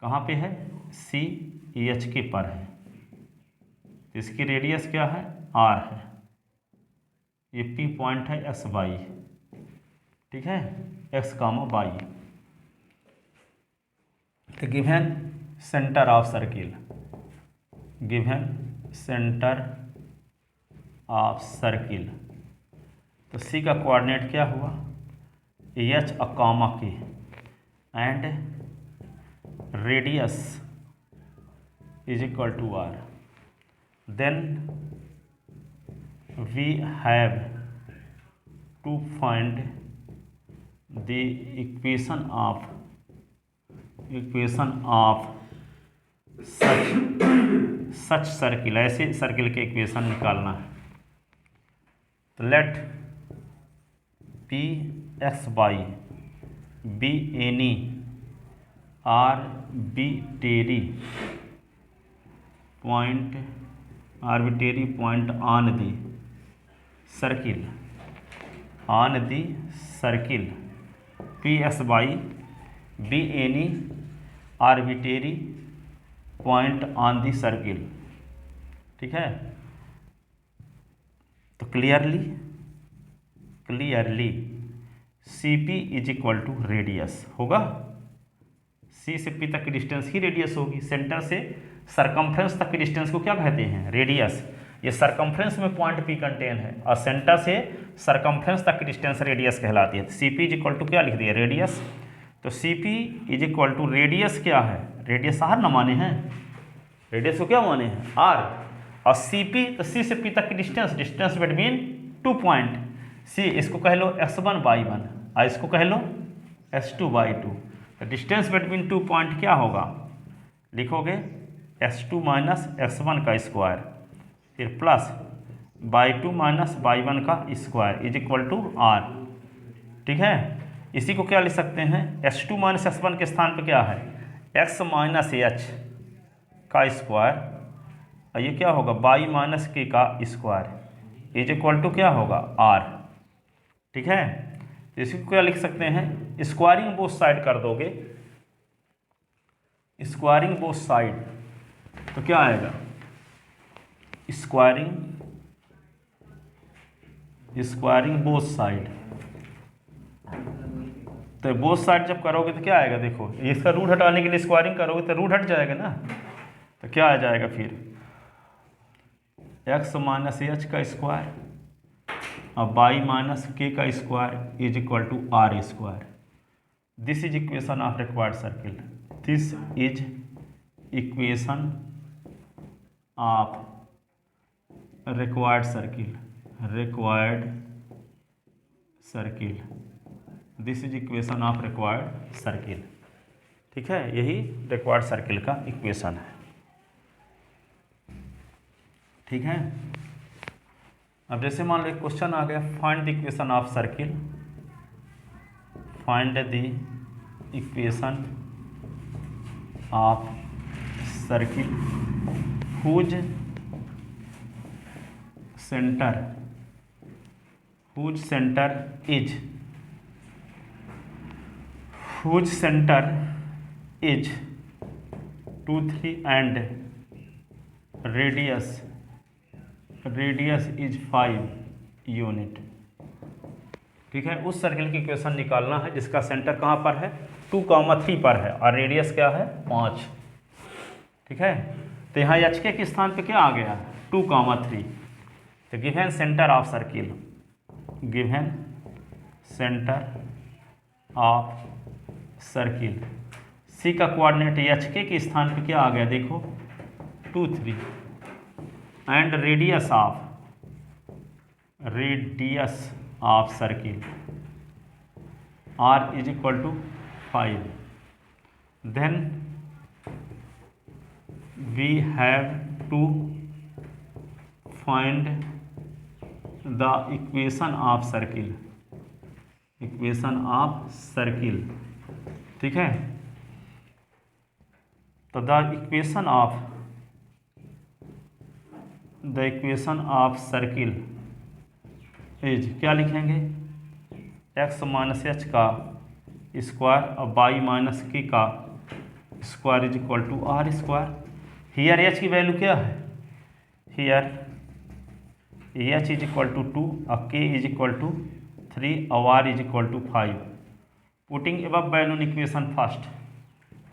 Speaker 1: कहाँ पे है, सी एच के पर है, तो इसकी रेडियस क्या है, आर है, ये पी पॉइंट है एक्स वाई। ठीक है, एक्स कामा वाई। तो given centre of circle, given centre of circle, तो सी का कोऑर्डिनेट क्या हुआ, h comma k and radius is equal to R. Then we have to find the equation of such circle, ऐसे circle के equation निकालना है। तो let P x y be any arbitrary point on the circle, P x y be any arbitrary point on the circle. ठीक है, तो clearly C P is equal to radius होगा, C से P तक की डिस्टेंस ही radius होगी। Centre से सरकमफ्रेंस तक की डिस्टेंस को क्या कहते हैं, रेडियस। ये सरकमफ्रेंस में पॉइंट पी कंटेन है और सेंटर से सरकमफ्रेंस तक की डिस्टेंस रेडियस कहलाती है। C P is equal to क्या लिख दिया, रेडियस। तो C P is equal to radius क्या है, रेडियस आर न माने हैं, रेडियस को क्या माने हैं, आर। और सी पी, तो सी से पी तक की डिस्टेंस बिटवीन टू पॉइंट, सी इसको कह लो x1/1 और इसको कह लो s2/2। तो डिस्टेंस बिटवीन टू पॉइंट क्या होगा, लिखोगे s2 माइनस x1 का स्क्वायर, फिर प्लस y2 माइनस y1 का square is equal to r। ठीक है, इसी को क्या लिख सकते हैं, s2 माइनस s1 के स्थान पर क्या है, x माइनस एच का स्क्वायर, और ये क्या होगा, y माइनस के का स्क्वायर इज इक्वल टू क्या होगा, r। ठीक है, तो इसको क्या लिख सकते हैं, स्क्वायरिंग बोथ साइड कर दोगे, स्क्वायरिंग बोथ साइड, तो क्या आएगा, स्क्वायरिंग बोथ साइड। तो बोथ साइड जब करोगे तो क्या आएगा, देखो इसका रूट हटाने के लिए स्क्वायरिंग करोगे तो रूट हट जाएगा ना, तो क्या आ जाएगा फिर, x माइनस एच का स्क्वायर और बाई माइनस के का square is equal to R square. This is equation of required circle. This is equation of required circle. Required circle, this is equation of required circle. ठीक है, यही required circle का equation है। ठीक है, अब जैसे मान लो एक क्वेश्चन आ गया, find the equation of circle. Find the equation of circle whose centre is 2, 3 and radius is 5 unit. ठीक है, उस सर्किल की इक्वेशन निकालना है जिसका सेंटर कहाँ पर है, 2,3 पर है और रेडियस क्या है 5। ठीक है, तो यहाँ एच के स्थान पे क्या आ गया 2,3। तो given centre of circle, given centre of circle, C का कोऑर्डिनेट एच के स्थान पे क्या आ गया देखो 2, 3 and radius of circle R is equal to 5। Then we have to find the equation of circle, ठीक है। तो the equation of circle is क्या लिखेंगे, एक्स माइनस एच का स्क्वायर और बाई माइनस के का square is equal to R square. Here h की value क्या है, here h is equal to 2 और के इज इक्वल टू 3 और R is equal to 5। Putting above value in equation first,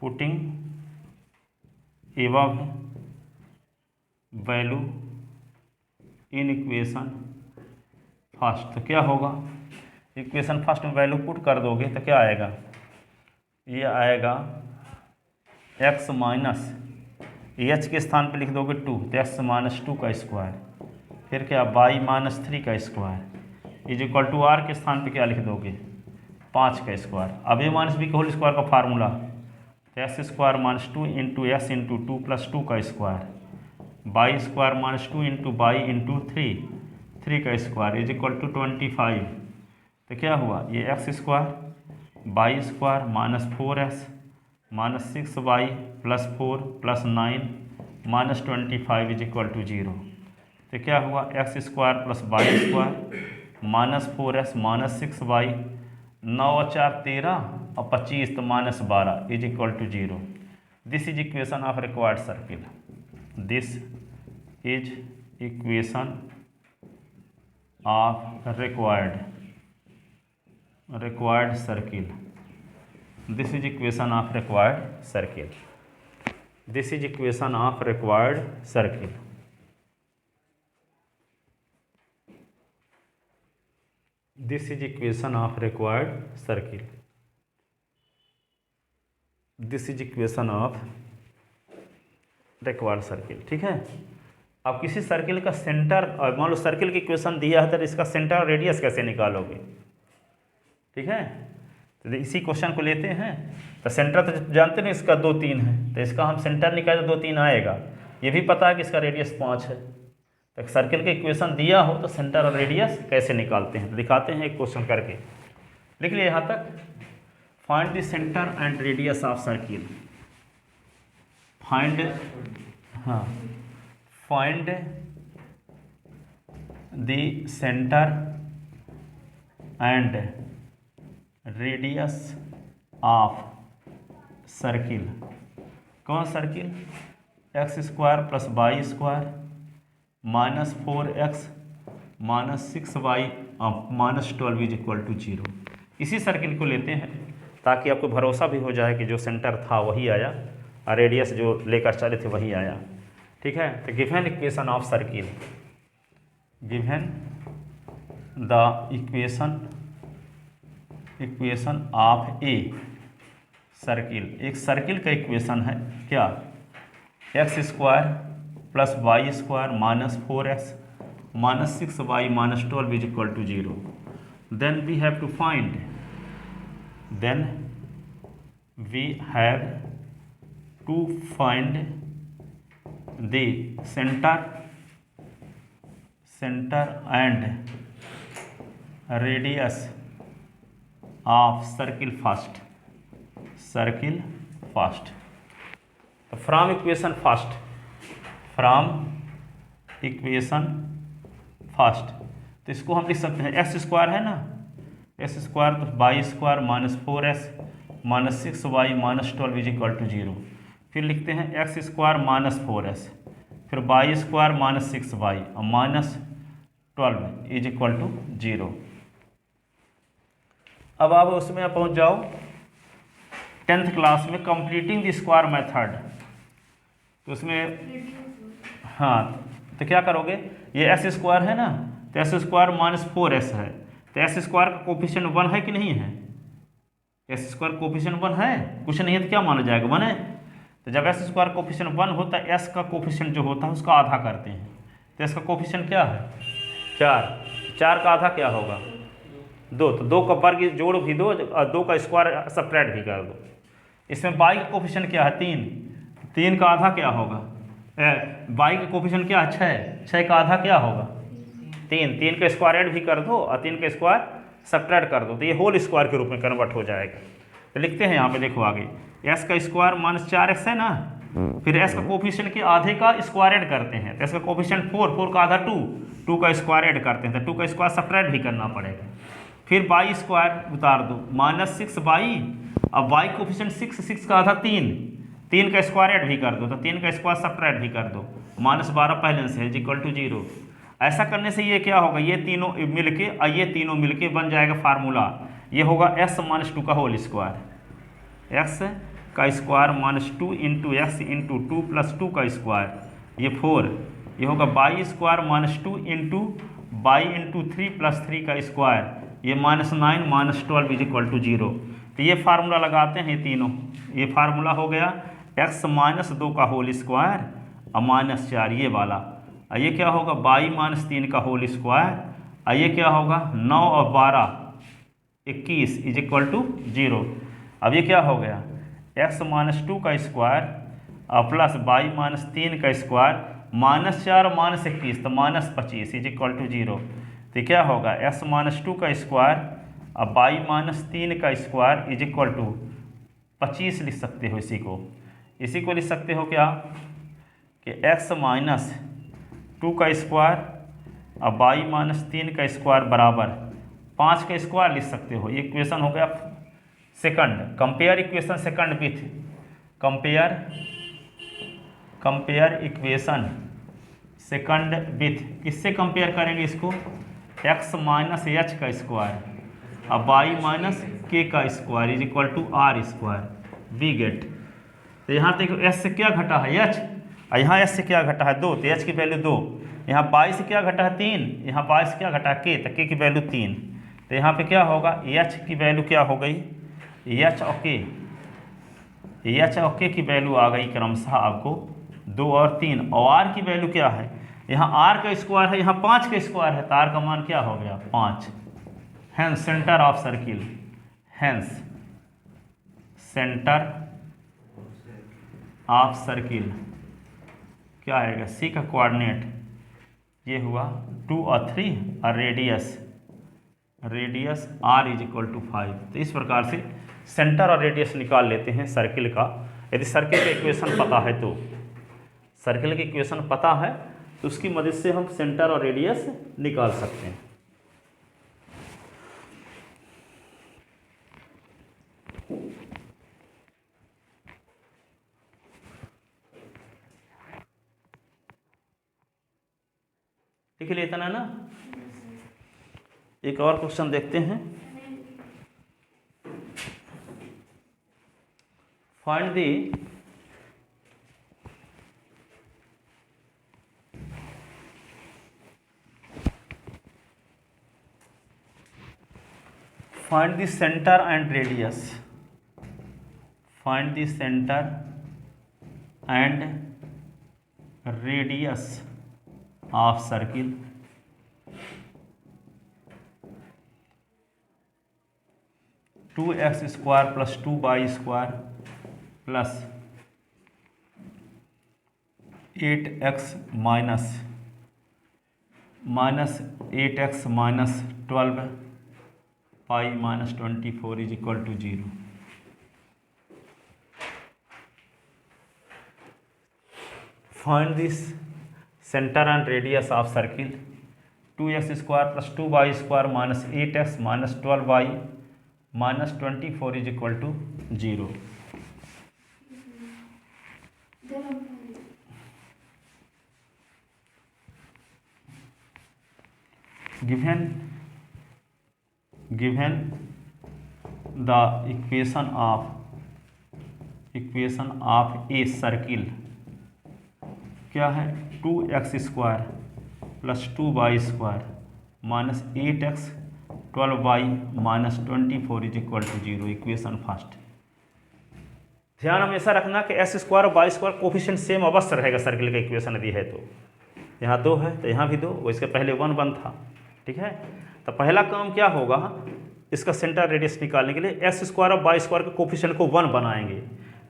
Speaker 1: putting above value in equation first. तो क्या होगा, equation first में value put कर दोगे तो क्या आएगा, ये आएगा एक्स माइनस एच के स्थान पे लिख दोगे 2 तो एक्स माइनस 2 का स्क्वायर, फिर क्या बाई माइनस 3 का square is equal to R के स्थान पे क्या लिख दोगे 5 का स्क्वायर। अब ए माइनस बी के होल स्क्वायर का फार्मूला, तो x square minus 2 into S into 2 plus 2 का square, y square minus 2 into by into 3 का स्क्वायर इज इक्वल टू 25। तो क्या हुआ, ये x square y square minus 4s minus 6y plus 4 plus 9 minus 25 is equal to 0। तो क्या हुआ, x square plus y square minus 4s minus 6y 9 और 4 13 और 25 तो minus 12 is equal to 0। This is equation of required circle, this is equation of required circle, this is equation of required circle, this is equation of required circle. This is equation of required circle, this is equation of required circle. ठीक है, अब किसी circle का centre, और मान लो circle की equation दिया है तो इसका सेंटर और रेडियस कैसे निकालोगे। ठीक है, तो इसी क्वेश्चन को लेते हैं। तो सेंटर तो जानते नहीं इसका 2, 3 है, तो इसका हम सेंटर निकाले तो 2, 3 आएगा। ये भी पता है कि इसका रेडियस 5 है। तो सर्किल की इक्वेशन दिया हो तो सेंटर और रेडियस कैसे निकालते हैं, तो दिखाते हैं एक क्वेश्चन करके। लिख लिया यहाँ तक, find the centre and radius of circle, find the centre and radius of circle. कौन circle, X square plus Y square minus 4x minus 6y minus 12 is equal to 0। इसी सर्किल को लेते हैं ताकि आपको भरोसा भी हो जाए कि जो सेंटर था वही आया और रेडियस जो लेकर चले थे वही आया। ठीक है, तो given equation of circle, given the equation of a circle, एक सर्किल का इक्वेशन है क्या, x square plus Y square minus 4x minus 6y minus 12 is equal to 0. Then we have to find the centre and radius of circle first. From equation first तो इसको हम लिख सकते हैं, एक्स स्क्वायर है ना, एक्स स्क्वायर तो y square minus 4x minus 6y minus 12 is equal to 0. फिर लिखते हैं एक्स स्क्वायर माइनस 4x, फिर वाई स्क्वायर माइनस 6y और माइनस 12 इज इक्वल टू 0. अब आप उसमें पहुंच जाओ 10th क्लास में कंप्लीटिंग द स्क्वायर मेथड. तो उसमें हाँ, तो क्या करोगे, ये एस स्क्वायर है ना, तो एस स्क्वायर माइनस 4s है, तो एस स्क्वायर का कोफिशिएंट 1 है कि नहीं है, एस स्क्वायर कोफिशिएंट 1 है, कुछ नहीं है तो क्या माना जाएगा 1 है. तो जब एस स्क्वायर कोफिशिएंट 1 होता है, एस का कोफिशिएंट जो होता है उसका आधा करते हैं, तो एस का कोफिशिएंट क्या है 4 का आधा क्या होगा 2, तो 2 का वर्ग जोड़ भी दो और 2 का स्क्वायर सब्ट्रैक्ट भी कर दो. इसमें वाई का कोफिशिएंट क्या है 3 का आधा क्या होगा, वाई का कोफिशिएंट क्या है 6 का आधा क्या होगा 3 का स्क्वायर ऐड भी कर दो और 3 का स्क्वायर सब्ट्रैक्ट कर दो, तो ये होल स्क्वायर के रूप में कन्वर्ट हो जाएगा. तो लिखते हैं यहाँ पे, देखो आगे एस का स्क्वायर माइनस 4x है ना, फिर एस का कोफिशिएंट के आधे का स्क्वायर ऐड करते हैं, तो एस का कोफिशिएंट 4 का आधा 2 का स्क्वायर ऐड करते हैं, तो 2 का स्क्वायर सब्ट्रैक्ट भी करना पड़ेगा. फिर वाई स्क्वायर उतार दो माइनस 6y, अब वाई कोफिशिएंट 6 का आधा 3 का स्क्वायर ऐड भी कर दो, तो 3 का स्क्वायर सब्ट्रैक्ट भी कर दो, माइनस 12 पहले से इज इक्वल टू 0. ऐसा करने से ये क्या होगा, ये तीनों मिलके और ये तीनों मिलके बन जाएगा फार्मूला, ये होगा x माइनस 2 का होल स्क्वायर, x का square minus 2 into x into 2 plus 2 का स्क्वायर, ये 4, ये होगा y square minus 2 into y into 3 plus 3 का स्क्वायर, ये minus 9 minus 12 is equal to 0. तो ये फार्मूला लगाते हैं ये तीनों, ये फार्मूला हो गया x माइनस 2 का होल स्क्वायर और माइनस 4 ये वाला, और ये क्या होगा वाई माइनस 3 का होल स्क्वायर, और ये क्या होगा 9 और 12 21 इज इक्वल टू 0. अब ये क्या हो गया x माइनस 2 का स्क्वायर और प्लस वाई माइनस 3 का स्क्वायर माइनस 4 माइनस 21 तो माइनस 25 इज इक्वल टू 0. तो क्या होगा x माइनस 2 का स्क्वायर और वाई माइनस 3 का स्क्वायर इज इक्वल टू 25 लिख सकते हो. इसी को लिख सकते हो क्या कि x माइनस 2 का स्क्वायर और वाई माइनस 3 का स्क्वायर बराबर 5 का स्क्वायर लिख सकते हो. ये इक्वेशन हो गया second. Compare equation second with compare equation second with, किससे कंपेयर करेंगे इसको, x माइनस एच का स्क्वायर और वाई माइनस के का square is equal to R square, we get. तो यहाँ देखो एस से क्या घटा है एच, और यहाँ एस से क्या घटा है 2, तो एच की वैल्यू 2, यहाँ वाई से क्या घटा है 3, यहाँ वाई से क्या घटा है के, तो के की वैल्यू 3. तो यहाँ पे क्या होगा एच की वैल्यू क्या हो गई, एच और के की वैल्यू आ गई क्रमशः आपको 2 और 3, और आर की वैल्यू क्या है, यहाँ आर का स्क्वायर है, यहाँ 5 का स्क्वायर है, तो आर का मान क्या हो गया 5. Hence centre of circle, hence centre of circle क्या आएगा, सी का कोऑर्डिनेट ये हुआ 2 और 3 और radius r is equal to 5. तो इस प्रकार से सेंटर और रेडियस निकाल लेते हैं सर्किल का. यदि सर्किल का इक्वेशन पता है तो, सर्किल की इक्वेशन पता है तो उसकी मदद से हम सेंटर और रेडियस निकाल सकते हैं. ठीक है, इतना ना. एक और क्वेश्चन देखते हैं. Find the find the center and radius, find the center and radius of circle. Two x square plus 2y square plus 8x minus 8x minus 12 y minus 24 is equal to 0. Find this centre and radius of circle. 2x square plus 2y square minus 8x minus 12y minus 24 is equal to 0. given the equation of a circle क्या है 2x square plus 2y square minus 8x 12y minus 24 is equal to 0. Equation first. ध्यान हमेशा रखना कि x square और y square coefficient same अवश्य रहेगा circle का इक्वेशन यदि है तो. यहाँ 2 है तो यहाँ भी 2, वो इसके पहले 1 था. ठीक है, तो पहला काम क्या होगा, इसका सेंटर रेडियस निकालने के लिए एस स्क्वायर और वाई स्क्वायर के कोफिशिएंट को 1 बनाएंगे.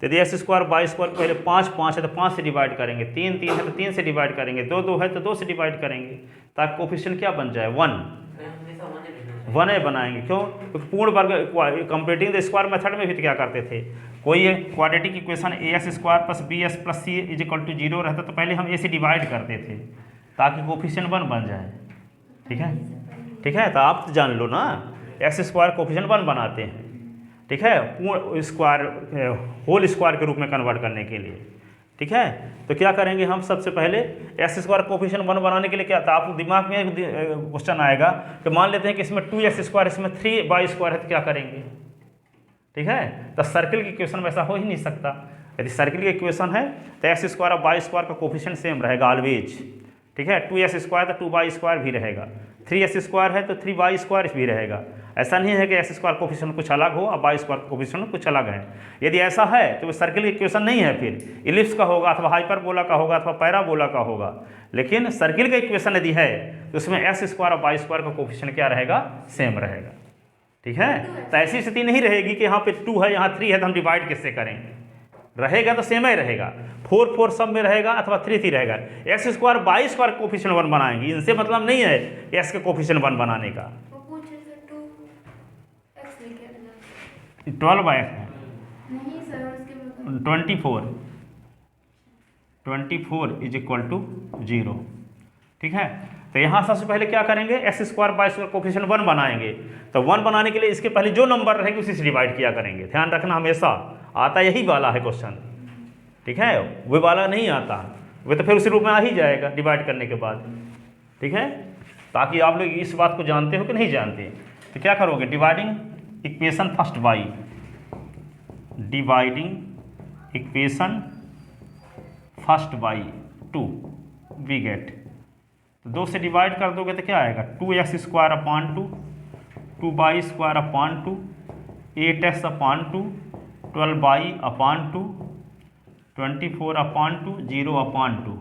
Speaker 1: तो यदि एस स्क्वायर वाई स्क्वायर पहले 5 है तो 5 से डिवाइड करेंगे, 3 है तो 3 से डिवाइड करेंगे, 2 है तो 2 से डिवाइड करेंगे, ताकि कोफिशिएंट क्या बन जाए 1 बनाएंगे. क्यों? क्योंकि पूर्ण वर्ग कंप्लीटिंग द स्क्वायर मेथड में भी तो क्या करते थे, कोई quadratic equation a x square plus b x plus c is equal to 0 रहता तो पहले हम ए से डिवाइड करते थे ताकि कोफिशिएंट 1 बन जाए. ठीक है, ठीक है, तो आप जान लो ना, एक्स स्क्वायर कोफिशिएंट 1 बनाते हैं. ठीक है, पूर्ण स्क्वायर होल स्क्वायर के रूप में कन्वर्ट करने के लिए. ठीक है, तो क्या करेंगे हम, सबसे पहले एक्स स्क्वायर कोफिशिएंट 1 बनाने के लिए क्या था, आपको दिमाग में क्वेश्चन आएगा कि मान लेते हैं कि इसमें 2x स्क्वायर इसमें 3y स्क्वायर है तो क्या करेंगे. ठीक है, तो सर्किल की इक्वेशन में ऐसा हो ही नहीं सकता. यदि सर्किल की इक्वेशन है तो एक्स स्क्वायर और वाई स्क्वायर का कोफिशिएंट सेम रहेगा ऑलवेज. ठीक है, 2x स्क्वायर तो 2y स्क्वायर भी रहेगा, 3x स्क्वायर है तो 3y स्क्वायर भी रहेगा. ऐसा नहीं है कि एक्स स्क्वायर कोफिशिएंट कुछ अलग हो और वाई स्क्वायर कोफिशिएंट कुछ अलग है. यदि ऐसा है तो वो सर्किल की इक्वेशन नहीं है, फिर इलिप्स का होगा अथवा हाइपरबोला का होगा अथवा पैराबोला का होगा. लेकिन सर्किल का इक्वेशन यदि है तो उसमें एक्स स्क्वायर और वाई स्क्वायर का कोफिशिएंट क्या रहेगा, सेम रहेगा. ठीक है, तो ऐसी स्थिति नहीं रहेगी कि यहाँ पे 2 है यहाँ 3 है तो हम डिवाइड किससे करेंगे. रहेगा तो सेम ही रहेगा, 4 सब में रहेगा अथवा 3 रहेगा. X square y square coefficient 1 बनाएंगे, इनसे मतलब नहीं है एक्स के कोफिशिएंट 1 बनाने का. 12x है 24 इज इक्वल टू 0. ठीक है, तो यहाँ सबसे पहले क्या करेंगे, x square y square coefficient 1 बनाएंगे. तो 1 बनाने के लिए इसके पहले जो नंबर रहेंगे उसी से डिवाइड किया करेंगे. ध्यान रखना, हमेशा आता यही वाला है क्वेश्चन. ठीक है, वो वाला नहीं आता, वो तो फिर उसी रूप में आ ही जाएगा डिवाइड करने के बाद. ठीक है, ताकि आप लोग इस बात को जानते हो कि नहीं जानते. तो क्या करोगे, dividing equation first by dividing equation first by 2 we get. तो 2 से डिवाइड कर दोगे तो क्या आएगा, 2x square upon 2, 2y square upon 2, 8x upon 2, 12y upon 2, 24 upon 2, 0 upon 2.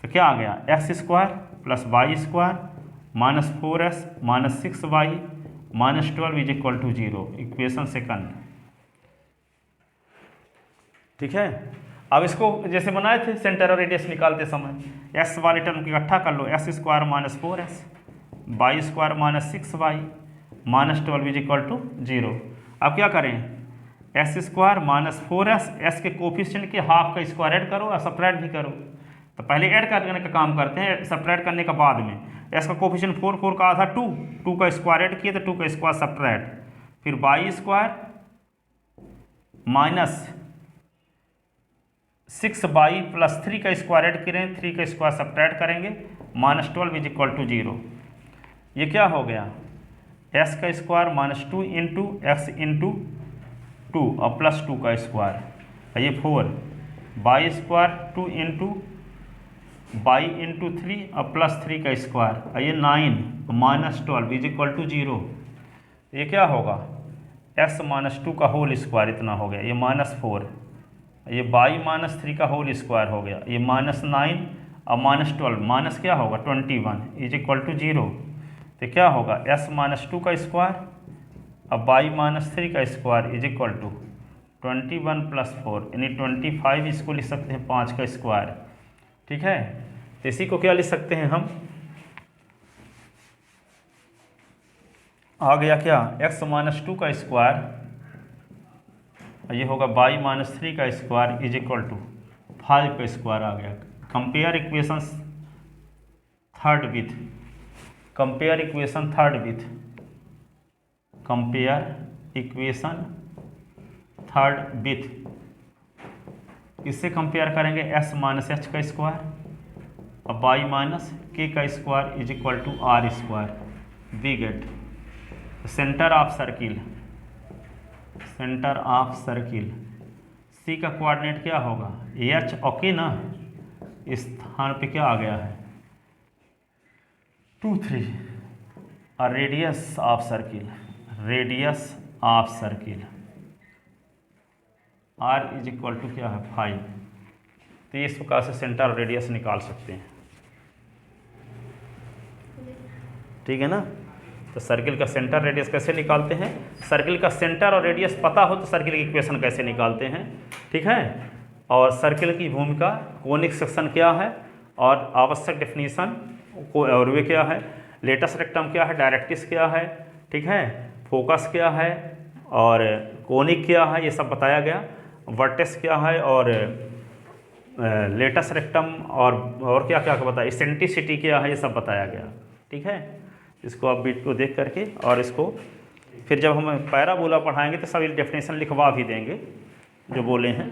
Speaker 1: तो क्या आ गया, x square plus Y square minus 4x minus 6y minus 12 is equal to 0. Equation second. ठीक है, अब इसको जैसे बनाए थे सेंटर और रेडियस निकालते समय, एक्स वाले टर्म को इकट्ठा कर लो, X square minus 4x Y square minus 6y minus 12 is equal to 0. अब क्या करें, X square minus 4x, S के कोफिशिएंट के हाफ का स्क्वायर ऐड करो और सब्ट्रैक्ट भी करो. तो पहले ऐड करने का काम करते हैं, सब्ट्रैक्ट करने के बाद में. एस का कोफिशिएंट 4 का आधा 2 का स्क्वायर ऐड किए तो 2 का स्क्वायर सब्ट्रैक्ट, फिर y square minus 6y plus 3 का स्क्वायर ऐड करें, 3 का स्क्वायर सब्ट्रैक्ट करेंगे, माइनस 12 इज इक्वल टू 0. ये क्या हो गया, एस का square minus 2 into x into 2 और प्लस 2 का स्क्वायर, ये 4 y square 2 into y into 3 और प्लस 3 का स्क्वायर, ये 9 माइनस 12 इज इक्वल टू 0. ये क्या होगा, x-2 का होल स्क्वायर इतना हो गया, ये -4, ये y-3 का होल स्क्वायर हो गया, ये -9 और -12, माइनस क्या होगा 21 इज इक्वल टू 0। तो क्या होगा s-2 का स्क्वायर अब y-3 का स्क्वायर इज इक्वल टू 21 + 4 यानी 25, इसको लिख सकते हैं 5 का स्क्वायर। ठीक है, तो इसी को क्या लिख सकते हैं हम, आ गया क्या x-2 का स्क्वायर, ये होगा y-3 का स्क्वायर इज इक्वल टू 5 का स्क्वायर आ गया। Compare equation third with, compare equation third with, compare equation third with, इससे कंपेयर करेंगे s-h का स्क्वायर और y-k का square is equal to r square. We get centre of circle, centre of circle C का coordinate क्या होगा h, okay ना, इस स्थान पे क्या आ गया है 2, 3 और radius of circle, radius of circle r is equal to क्या है 5। तो इस प्रकार से सेंटर और रेडियस निकाल सकते हैं। ठीक है ना, तो सर्किल का सेंटर रेडियस कैसे निकालते हैं, सर्किल का सेंटर और रेडियस पता हो तो सर्किल की इक्वेशन कैसे निकालते हैं। ठीक है, और सर्किल की भूमिका, कोनिक सेक्शन क्या है और आवश्यक डेफिनेशन को, और वे क्या है, लेटस रेक्टम क्या है, डायरेक्ट्रिक्स क्या है, ठीक है, फोकस क्या है और कोनिक क्या है, ये सब बताया गया। वर्टेक्स क्या है और लेटस रेक्टम और क्या क्या बताया, इसेंट्रिसिटी क्या है, ये सब बताया गया। ठीक है, इसको आप बीट को देख करके, और इसको फिर जब हम पैराबोला पढ़ाएंगे तो सभी डेफिनेशन लिखवा भी देंगे जो बोले हैं।